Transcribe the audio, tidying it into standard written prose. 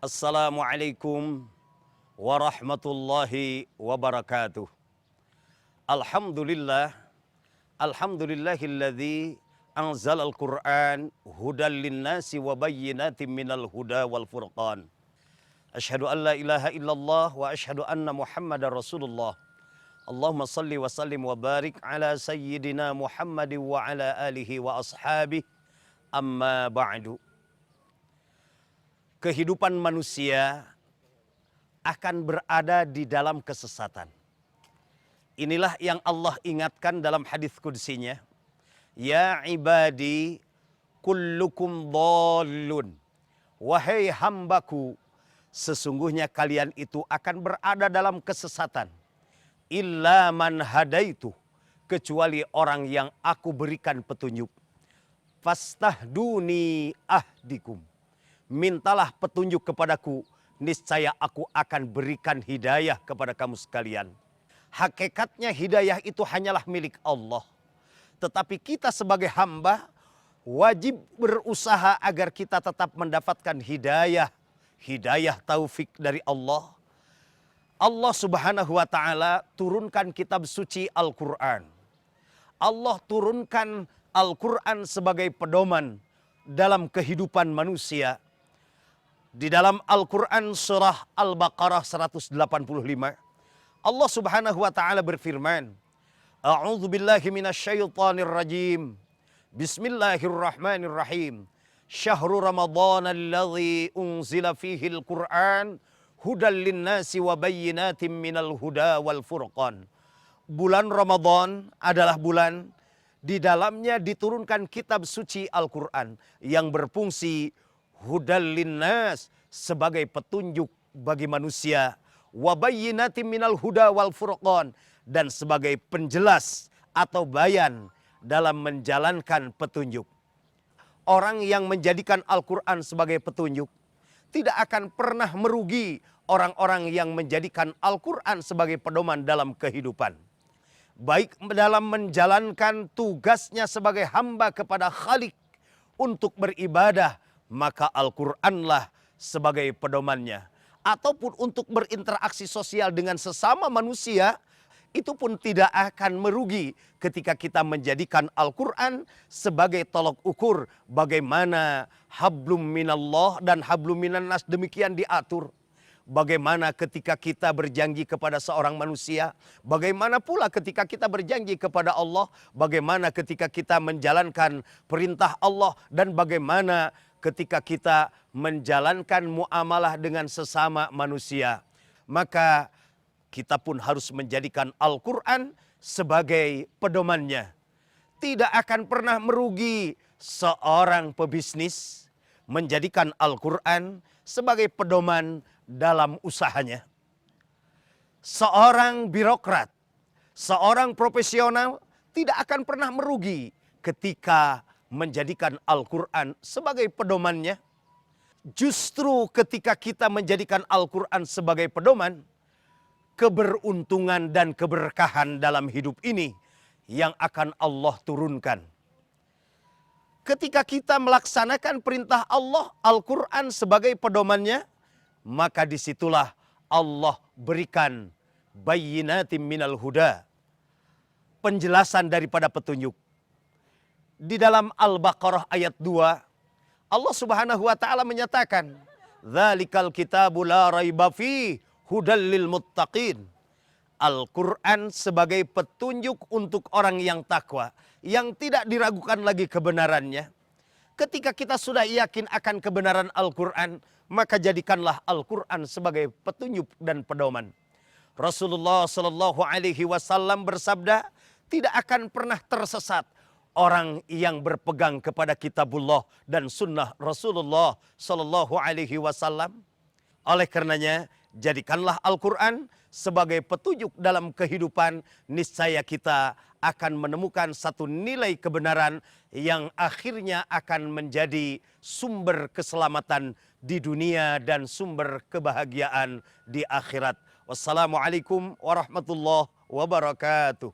Assalamualaikum warahmatullahi wabarakatuh. Alhamdulillah, alhamdulillahilladzi anzalal Qur'an hudal linnasi wa bayyinatin minal huda wal furqan. Asyhadu an la ilaha illallah wa asyhadu anna Muhammadar Rasulullah. Allahumma salli wa sallim wa barik ala sayyidina Muhammadin wa ala alihi wa ashabihi. Amma ba'du. Kehidupan manusia akan berada di dalam kesesatan. Inilah yang Allah ingatkan dalam hadis qudsinya. Ya ibadi kullukum dhallun. Wahai hambaku, sesungguhnya kalian itu akan berada dalam kesesatan. Illa man hadaitu, kecuali orang yang aku berikan petunjuk. Fastahduni ahdikum. Mintalah petunjuk kepadaku, niscaya aku akan berikan hidayah kepada kamu sekalian. Hakikatnya hidayah itu hanyalah milik Allah. Tetapi kita sebagai hamba wajib berusaha agar kita tetap mendapatkan hidayah. Hidayah taufik dari Allah. Allah subhanahu wa ta'ala turunkan kitab suci Al-Quran. Allah turunkan Al-Quran sebagai pedoman dalam kehidupan manusia. Di dalam Al-Quran surah Al-Baqarah 185, Allah subhanahu wa ta'ala berfirman, A'udzu billahi minasyaitonir rajim. Bismillahirrahmanirrahim. Syahrul Ramadan alladzi unzila fihi al-Qur'an hudal linnasi wa bayyinatin minal huda wal furqan. Bulan Ramadan adalah bulan di dalamnya diturunkan kitab suci Al-Quran yang berfungsi hudal linnas sebagai petunjuk bagi manusia, wa bayyinatin minal huda wal furqan, dan sebagai penjelas atau bayan dalam menjalankan petunjuk. Orang yang menjadikan Al-Quran sebagai petunjuk tidak akan pernah merugi orang-orang yang menjadikan Al-Quran sebagai pedoman dalam kehidupan. Baik dalam menjalankan tugasnya sebagai hamba kepada Khalik untuk beribadah, maka Al-Quranlah sebagai pedomannya. Ataupun untuk berinteraksi sosial dengan sesama manusia, itu pun tidak akan merugi ketika kita menjadikan Al-Quran sebagai tolok ukur bagaimana hablum minallah dan hablum minannas demikian diatur. Bagaimana ketika kita berjanji kepada seorang manusia, bagaimana pula ketika kita berjanji kepada Allah, bagaimana ketika kita menjalankan perintah Allah, dan bagaimana ketika kita menjalankan muamalah dengan sesama manusia. Maka kita pun harus menjadikan Al-Quran sebagai pedomannya. Tidak akan pernah merugi seorang pebisnis menjadikan Al-Quran sebagai pedoman dalam usahanya. Seorang birokrat, seorang profesional tidak akan pernah merugi ketika menjadikan Al-Quran sebagai pedomannya. Justru ketika kita menjadikan Al-Quran sebagai pedoman, keberuntungan dan keberkahan dalam hidup ini yang akan Allah turunkan. Ketika kita melaksanakan perintah Allah, Al-Quran sebagai pedomannya, maka disitulah Allah berikan bayyinatin minal huda, penjelasan daripada petunjuk. Di dalam Al-Baqarah ayat 2, Allah subhanahu wa ta'ala menyatakan, Dzalikal kitabu la raiba fihi hudal lil muttaqin. Al-Quran sebagai petunjuk untuk orang yang takwa, yang tidak diragukan lagi kebenarannya. Ketika kita sudah yakin akan kebenaran Al-Quran, maka jadikanlah Al-Quran sebagai petunjuk dan pedoman. Rasulullah Shallallahu Alaihi Wasallam bersabda, tidak akan pernah tersesat orang yang berpegang kepada kitabullah dan sunnah Rasulullah Shallallahu Alaihi Wasallam. Oleh karenanya, jadikanlah Al-Quran sebagai petunjuk dalam kehidupan, niscaya kita akan menemukan satu nilai kebenaran yang akhirnya akan menjadi sumber keselamatan di dunia dan sumber kebahagiaan di akhirat. Wassalamualaikum warahmatullahi wabarakatuh.